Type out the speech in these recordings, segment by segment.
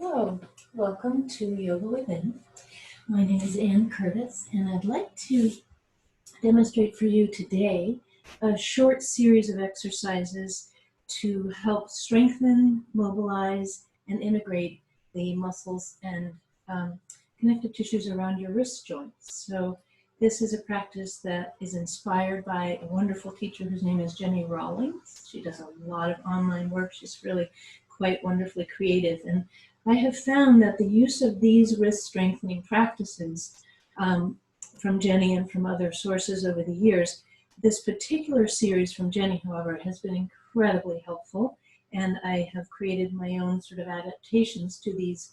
Hello, welcome to Yoga Within. My name is Ann Curtis, and I'd like to demonstrate for you today a short series of exercises to help strengthen, mobilize, and integrate the muscles and connective tissues around your wrist joints. So this is a practice that is inspired by a wonderful teacher whose name is Jenny Rawlings. She does a lot of online work. She's really quite wonderfully creative. And I have found that the use of these wrist strengthening practices from Jenny and from other sources over the years, this particular series from Jenny, however, has been incredibly helpful. And I have created my own sort of adaptations to these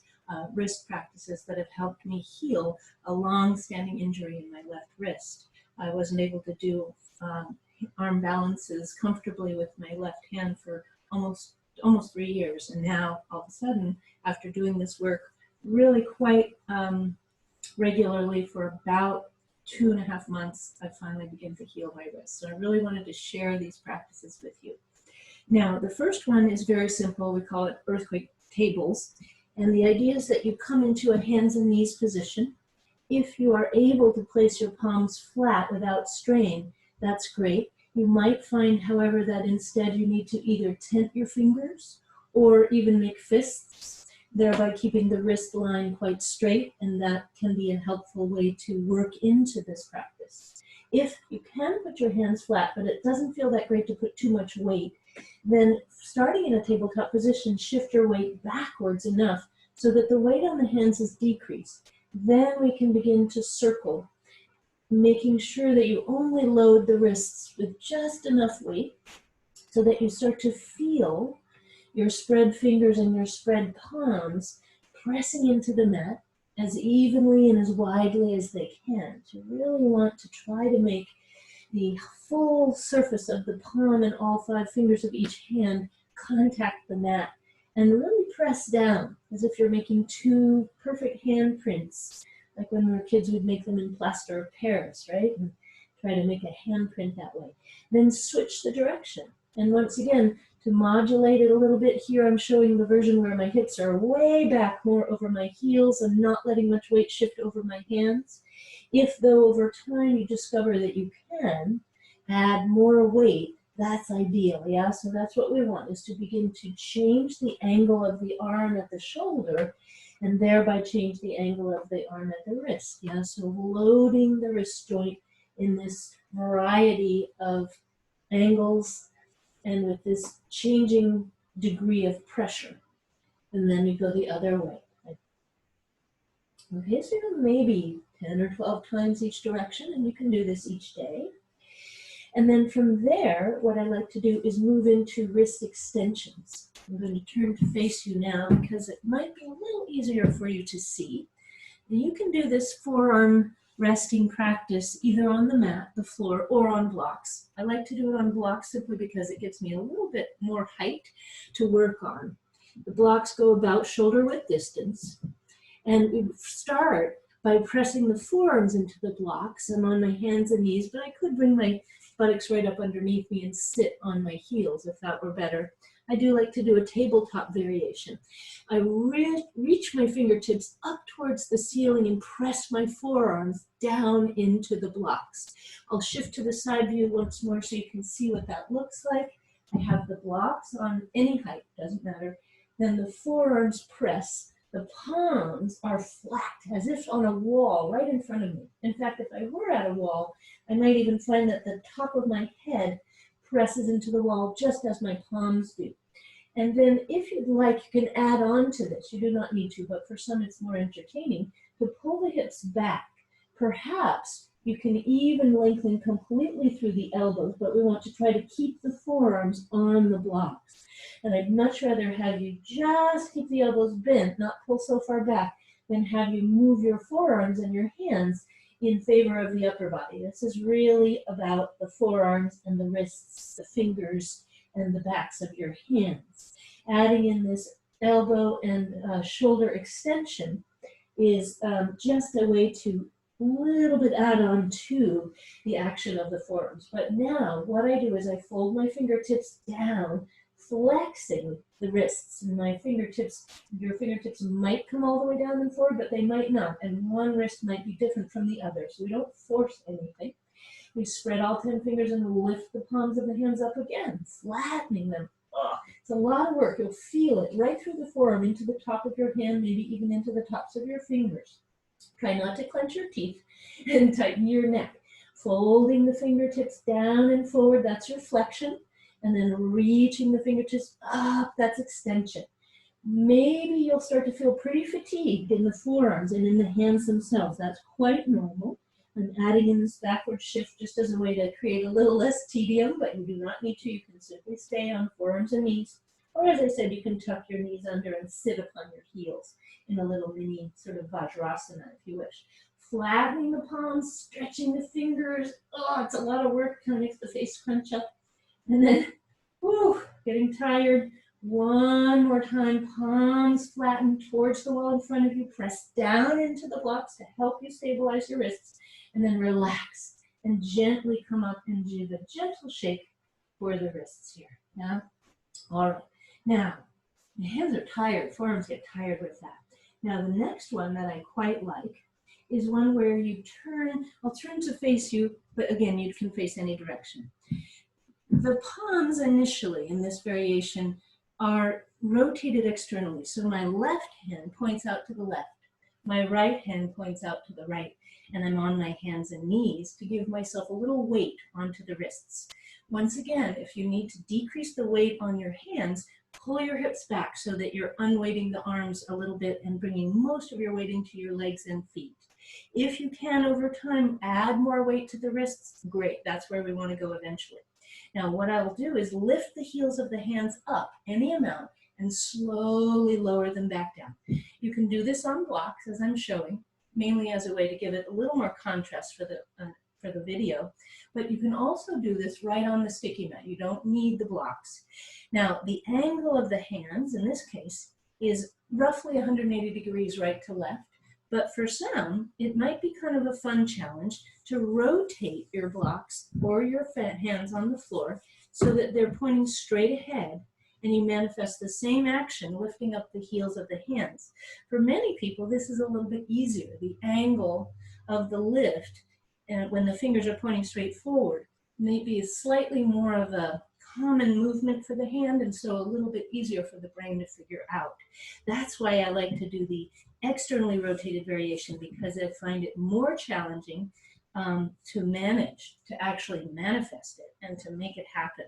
wrist practices that have helped me heal a long-standing injury in my left wrist. I wasn't able to do arm balances comfortably with my left hand for almost 3 years, and now all of a sudden, after doing this work really quite regularly for about 2.5 months, I finally began to heal my wrist. So I really wanted to share these practices with you. Now, the first one is very simple. We call it earthquake tables. And the idea is that you come into a hands and knees position. If you are able to place your palms flat without strain, that's great. You might find, however, that instead you need to either tent your fingers or even make fists, thereby keeping the wrist line quite straight, and that can be a helpful way to work into this practice. If you can put your hands flat, but it doesn't feel that great to put too much weight, then starting in a tabletop position, shift your weight backwards enough so that the weight on the hands is decreased. Then we can begin to circle, making sure that you only load the wrists with just enough weight so that you start to feel your spread fingers and your spread palms pressing into the mat as evenly and as widely as they can. So you really want to try to make the full surface of the palm and all 5 fingers of each hand contact the mat, and really press down as if you're making 2 perfect handprints. Like when we were kids, we'd make them in plaster of Paris, right? And try to make a handprint that way. Then switch the direction. And once again, to modulate it a little bit here, I'm showing the version where my hips are way back, more over my heels, and not letting much weight shift over my hands. If, though, over time you discover that you can add more weight, that's ideal, yeah? So that's what we want, is to begin to change the angle of the arm at the shoulder and thereby change the angle of the arm at the wrist, yeah? So loading the wrist joint in this variety of angles and with this changing degree of pressure. And then we go the other way. Okay, so maybe 10 or 12 times each direction, and you can do this each day. And then from there, what I like to do is move into wrist extensions. I'm going to turn to face you now because it might be a little easier for you to see. And you can do this forearm resting practice either on the mat, the floor, or on blocks. I like to do it on blocks simply because it gives me a little bit more height to work on. The blocks go about shoulder width distance. And we start by pressing the forearms into the blocks. I'm on my hands and knees, but I could bring my buttocks right up underneath me and sit on my heels if that were better. I do like to do a tabletop variation. I reach my fingertips up towards the ceiling and press my forearms down into the blocks. I'll shift to the side view once more so you can see what that looks like. I have the blocks on any height, doesn't matter. Then the forearms press. The palms are flat, as if on a wall right in front of me. In fact, if I were at a wall, I might even find that the top of my head presses into the wall just as my palms do. And then if you'd like, you can add on to this. You do not need to, but for some it's more entertaining to pull the hips back. Perhaps you can even lengthen completely through the elbows, but we want to try to keep the forearms on the blocks. And I'd much rather have you just keep the elbows bent, not pull so far back, than have you move your forearms and your hands in favor of the upper body. This is really about the forearms and the wrists, the fingers, and the backs of your hands. Adding in this elbow and shoulder extension is just a way to a little bit add on to the action of the forearms. But now what I do is I fold my fingertips down flexing the wrists. And my fingertips, your fingertips might come all the way down and forward, but they might not. And one wrist might be different from the other. So we don't force anything. We spread all 10 fingers and lift the palms of the hands up again, flattening them. Oh, it's a lot of work. You'll feel it right through the forearm, into the top of your hand, maybe even into the tops of your fingers. Try not to clench your teeth and tighten your neck. Folding the fingertips down and forward, that's your flexion. And then reaching the fingertips up, that's extension. Maybe you'll start to feel pretty fatigued in the forearms and in the hands themselves. That's quite normal. I'm adding in this backward shift just as a way to create a little less tedium, but you do not need to. You can simply stay on forearms and knees. Or as I said, you can tuck your knees under and sit upon your heels in a little mini sort of Vajrasana if you wish. Flattening the palms, stretching the fingers. Oh, it's a lot of work. Kind of makes the face crunch up. And then, whew, getting tired. One more time, palms flattened towards the wall in front of you. Press down into the blocks to help you stabilize your wrists. And then relax and gently come up and give a gentle shake for the wrists here. Yeah? All right. Now, the hands are tired. Forearms get tired with that. Now, the next one that I quite like is one where you turn. I'll turn to face you, but again, you can face any direction. The palms initially in this variation are rotated externally. So my left hand points out to the left. My right hand points out to the right. And I'm on my hands and knees to give myself a little weight onto the wrists. Once again, if you need to decrease the weight on your hands, pull your hips back so that you're unweighting the arms a little bit and bringing most of your weight into your legs and feet. If you can, over time, add more weight to the wrists, great. That's where we want to go eventually. Now, what I will do is lift the heels of the hands up any amount and slowly lower them back down. You can do this on blocks, as I'm showing, mainly as a way to give it a little more contrast for the video, but you can also do this right on the sticky mat. You don't need the blocks. Now, the angle of the hands, in this case, is roughly 180 degrees right to left, but for some, it might be kind of a fun challenge to rotate your blocks or your hands on the floor so that they're pointing straight ahead, and you manifest the same action, lifting up the heels of the hands. For many people, this is a little bit easier. The angle of the lift, when the fingers are pointing straight forward, may be slightly more of a common movement for the hand, and so a little bit easier for the brain to figure out. That's why I like to do the externally rotated variation, because I find it more challenging to manage, to actually manifest it, and to make it happen.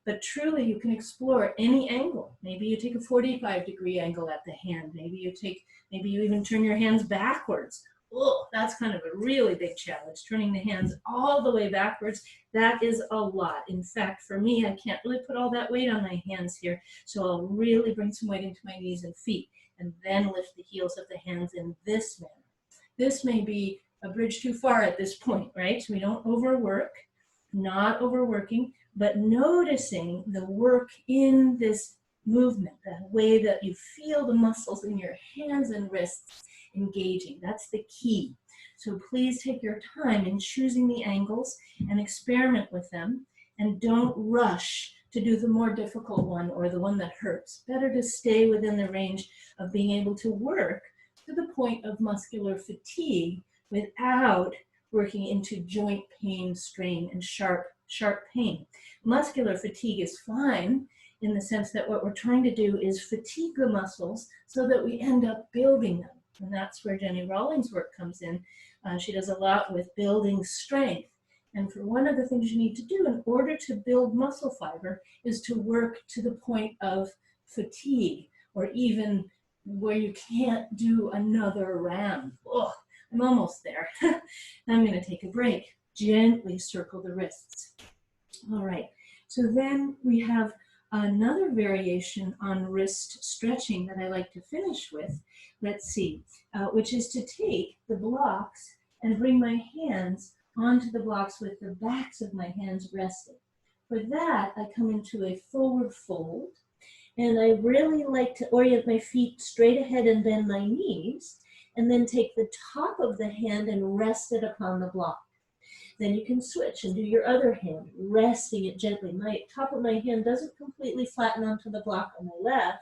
But truly, you can explore any angle. Maybe you take a 45-degree angle at the hand. Maybe you even turn your hands backwards. Oh, that's kind of a really big challenge, turning the hands all the way backwards. That is a lot. In fact, for me, I can't really put all that weight on my hands here, so I'll really bring some weight into my knees and feet, and then lift the heels of the hands in this manner. This may be a bridge too far at this point, right? So we don't overwork, not overworking, but noticing the work in this movement, the way that you feel the muscles in your hands and wrists engaging. That's the key. So please take your time in choosing the angles and experiment with them, and don't rush to do the more difficult one or the one that hurts. Better to stay within the range of being able to work to the point of muscular fatigue without working into joint pain, strain, and sharp pain. Muscular fatigue is fine in the sense that what we're trying to do is fatigue the muscles so that we end up building them. And that's where Jenny Rawlings' work comes in. She does a lot with building strength. And for one of the things you need to do in order to build muscle fiber is to work to the point of fatigue, or even where you can't do another round. Oh, I'm almost there. I'm going to take a break. Gently circle the wrists. All right, so then we have another variation on wrist stretching that I like to finish with. Let's see, which is to take the blocks and bring my hands onto the blocks with the backs of my hands resting. For that, I come into a forward fold, and I really like to orient my feet straight ahead and bend my knees, and then take the top of the hand and rest it upon the block. Then you can switch and do your other hand, resting it gently. My top of my hand doesn't completely flatten onto the block on the left.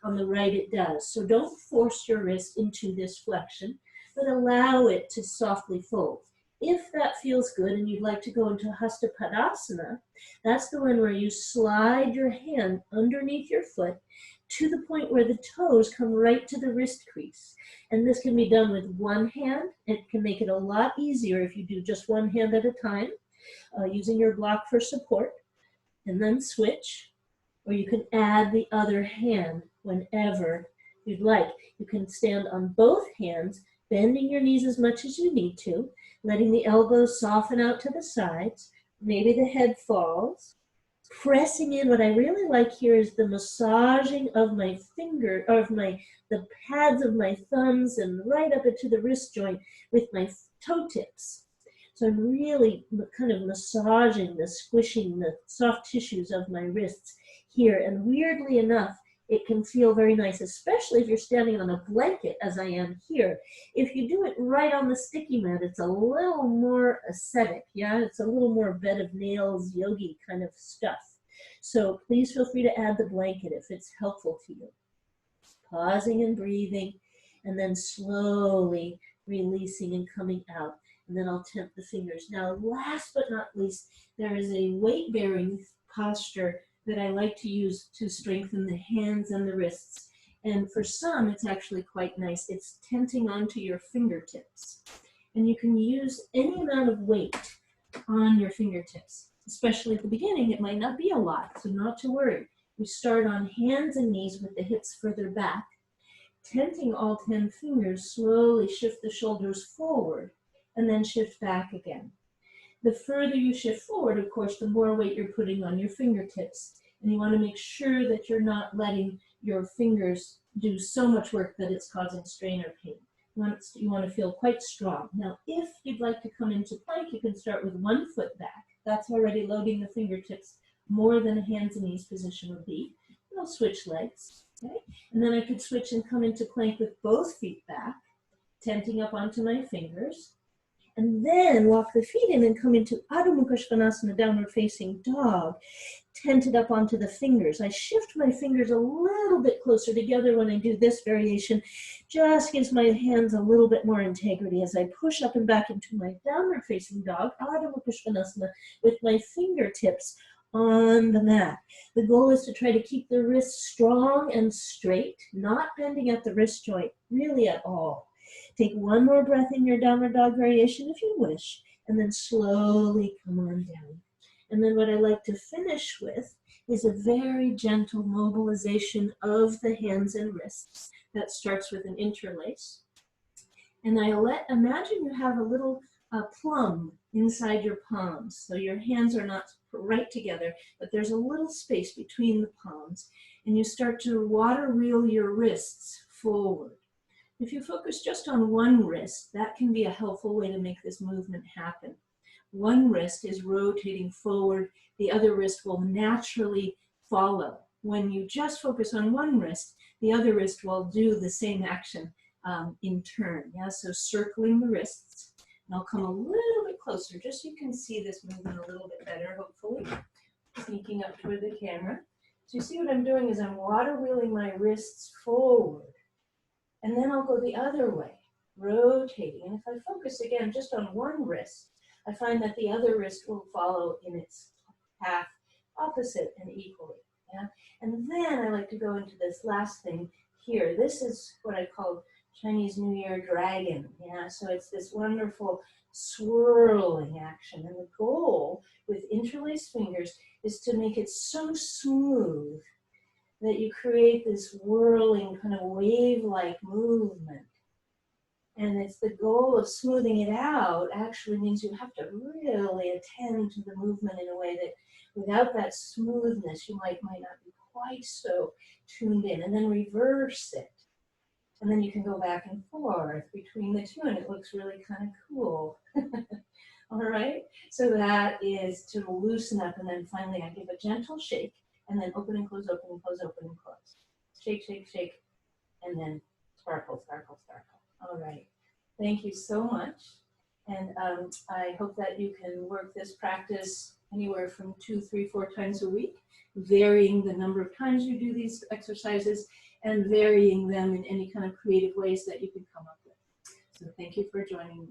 On the right it does. So don't force your wrist into this flexion, but allow it to softly fold. If that feels good and you'd like to go into Hasta Padasana, that's the one where you slide your hand underneath your foot to the point where the toes come right to the wrist crease. And this can be done with one hand. It can make it a lot easier if you do just one hand at a time, using your block for support, and then switch. Or you can add the other hand whenever you'd like. You can stand on both hands, bending your knees as much as you need to, letting the elbows soften out to the sides. Maybe the head falls. Pressing in, what I really like here is the massaging of my finger, of the pads of my thumbs and right up into the wrist joint with my toe tips. So I'm really kind of massaging, squishing the soft tissues of my wrists here. And weirdly enough, it can feel very nice, especially if you're standing on a blanket, as I am here. If you do it right on the sticky mat, it's a little more ascetic, yeah? It's a little more bed of nails, yogi kind of stuff. So please feel free to add the blanket if it's helpful to you. Pausing and breathing, and then slowly releasing and coming out. And then I'll temp the fingers. Now, last but not least, there is a weight-bearing posture that I like to use to strengthen the hands and the wrists. And for some, it's actually quite nice. It's tenting onto your fingertips. And you can use any amount of weight on your fingertips. Especially at the beginning, it might not be a lot, so not to worry. We start on hands and knees with the hips further back. Tenting all 10 fingers, slowly shift the shoulders forward and then shift back again. The further you shift forward, of course, the more weight you're putting on your fingertips. And you want to make sure that you're not letting your fingers do so much work that it's causing strain or pain. You want to feel quite strong. Now, if you'd like to come into plank, you can start with one foot back. That's already loading the fingertips more than a hands and knees position would be. And I'll switch legs, okay? And then I could switch and come into plank with both feet back, tenting up onto my fingers. And then walk the feet in and come into Adho Mukha Svanasana, downward facing dog, tented up onto the fingers. I shift my fingers a little bit closer together when I do this variation, just gives my hands a little bit more integrity as I push up and back into my downward facing dog, Adho Mukha Svanasana, with my fingertips on the mat. The goal is to try to keep the wrists strong and straight, not bending at the wrist joint really at all. Take one more breath in your downward dog variation if you wish, and then slowly come on down. And then what I like to finish with is a very gentle mobilization of the hands and wrists. That starts with an interlace. And imagine you have a little plum inside your palms. So your hands are not right together, but there's a little space between the palms. And you start to water wheel your wrists forward. If you focus just on one wrist, that can be a helpful way to make this movement happen. One wrist is rotating forward, the other wrist will naturally follow. When you just focus on one wrist, the other wrist will do the same action in turn. Yeah, so circling the wrists. And I'll come a little bit closer, just so you can see this movement a little bit better, hopefully. Sneaking up toward the camera. So you see what I'm doing is I'm water wheeling my wrists forward. And then I'll go the other way, rotating. And if I focus again just on one wrist, I find that the other wrist will follow in its path opposite and equally. Yeah? And then I like to go into this last thing here. This is what I call Chinese New Year dragon. Yeah? So it's this wonderful swirling action. And the goal with interlaced fingers is to make it so smooth that you create this whirling kind of wave-like movement. And it's the goal of smoothing it out actually means you have to really attend to the movement in a way that without that smoothness, you might not be quite so tuned in. And then reverse it. And then you can go back and forth between the two, and it looks really kind of cool. All right? So that is to loosen up, and then finally I give a gentle shake. And then open and close, open and close, open and close. Shake, shake, shake, and then sparkle, sparkle, sparkle. All right. Thank you so much. And I hope that you can work this practice anywhere from 2, 3, 4 times a week, varying the number of times you do these exercises and varying them in any kind of creative ways that you can come up with. So thank you for joining me.